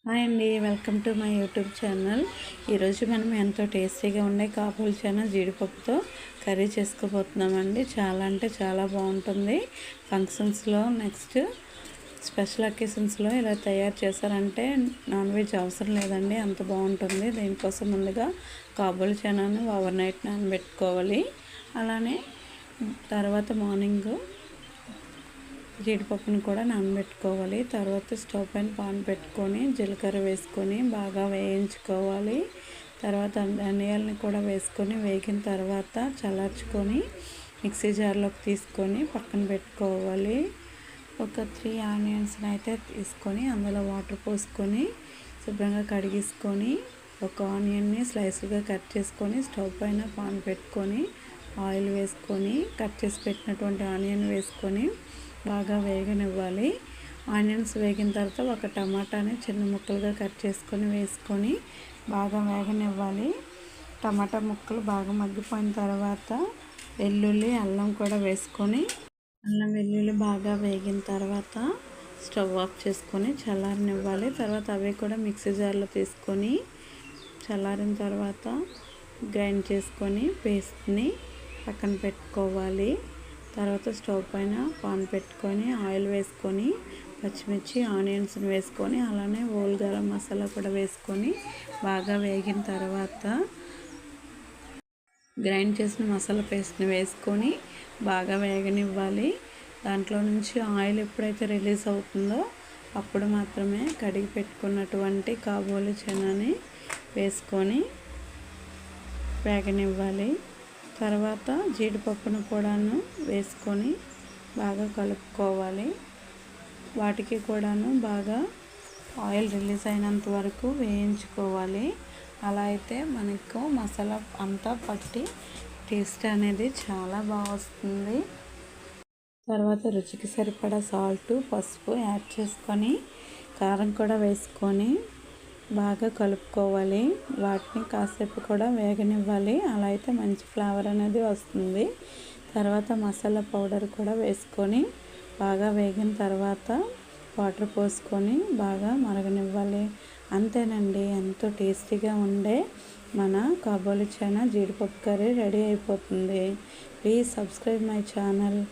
Hi అండి, welcome to my YouTube channel. ఈరోజు మనం ఎంతో టేస్టీగా ఉండే కాబూలి చనా జీడిపప్పుతో కర్రీ చేసుకోబోతున్నామండి. చాలా అంటే చాలా బాగుంటుంది. ఫంక్షన్స్లో నెక్స్ట్ స్పెషల్ అకేషన్స్లో ఇలా తయారు చేశారంటే నాన్ వెజ్ అవసరం లేదండి, అంత బాగుంటుంది. దీనికోసం ముందుగా కాబూలి చనాను ఓవర్ నైట్ నానబెట్టుకోవాలి. అలానే తర్వాత మార్నింగ్ జీడిపప్పును కూడా నానబెట్టుకోవాలి. తర్వాత స్టవ్ పైన పాన్ పెట్టుకొని జీలకర్ర వేసుకొని బాగా వేయించుకోవాలి. తర్వాత ధనియాలని కూడా వేసుకొని వేగిన తర్వాత చల్లార్చుకొని మిక్సీ జార్లోకి తీసుకొని పక్కన పెట్టుకోవాలి. ఒక 3 ఆనియన్స్ని అయితే తీసుకొని అందులో వాటర్ పోసుకొని శుభ్రంగా కడిగేసుకొని ఒక ఆనియన్ని స్లైస్గా కట్ చేసుకొని స్టవ్ పైన పాన్ పెట్టుకొని ఆయిల్ వేసుకొని కట్ చేసి పెట్టినటువంటి ఆనియన్ వేసుకొని బాగా వేగనివ్వాలి. ఆనియన్స్ వేగిన తర్వాత ఒక టమాటాని చిన్న ముక్కలుగా కట్ చేసుకొని వేసుకొని బాగా వేగనివ్వాలి. టమాటా ముక్కలు బాగా మగ్గిపోయిన తర్వాత వెల్లుల్లి అల్లం కూడా వేసుకొని అల్లం వెల్లుల్లి బాగా వేగిన తర్వాత స్టవ్ ఆఫ్ చేసుకొని చల్లారనివ్వాలి. తర్వాత అవి కూడా మిక్సీ జార్లో తీసుకొని చల్లారిన తర్వాత గ్రైండ్ చేసుకొని పేస్ట్ని పక్కన పెట్టుకోవాలి. తర్వాత స్టవ్ పైన పాన్ పెట్టుకొని ఆయిల్ వేసుకొని పచ్చిమిర్చి ఆనియన్స్ని వేసుకొని అలానే హోల్ గరం మసాలా కూడా వేసుకొని బాగా వేగిన తర్వాత గ్రైండ్ చేసిన మసాలా పేస్ట్ని వేసుకొని బాగా వేగనివ్వాలి. దాంట్లో నుంచి ఆయిల్ ఎప్పుడైతే రిలీజ్ అవుతుందో అప్పుడు మాత్రమే కడిగి పెట్టుకున్నటువంటి కాబూలి చనాని వేసుకొని వేగనివ్వాలి. తర్వాత జీడిపప్పును కూడాను వేసుకొని బాగా కలుపుకోవాలి. వాటికి కూడాను బాగా ఆయిల్ రిలీజ్ అయినంత వరకు వేయించుకోవాలి. అలా అయితే మనకు మసాలా అంతా పట్టి టేస్ట్ అనేది చాలా బాగా వస్తుంది. తర్వాత రుచికి సరిపడా సాల్ట్, పసుపు యాడ్ చేసుకొని కారం కూడా వేసుకొని బాగా కలుపుకోవాలి. వాటిని కాసేపు కూడా వేగనివ్వాలి. అలా అయితే మంచి ఫ్లేవర్ అనేది వస్తుంది. తర్వాత మసాలా పౌడర్ కూడా వేసుకొని బాగా వేగిన తర్వాత వాటర్ పోసుకొని బాగా మరగనివ్వాలి. అంతేనండి, ఎంతో టేస్టీగా ఉండే మన కాబూలి చనా జీడిపప్పు కర్రీ రెడీ అయిపోతుంది. Please subscribe my channel.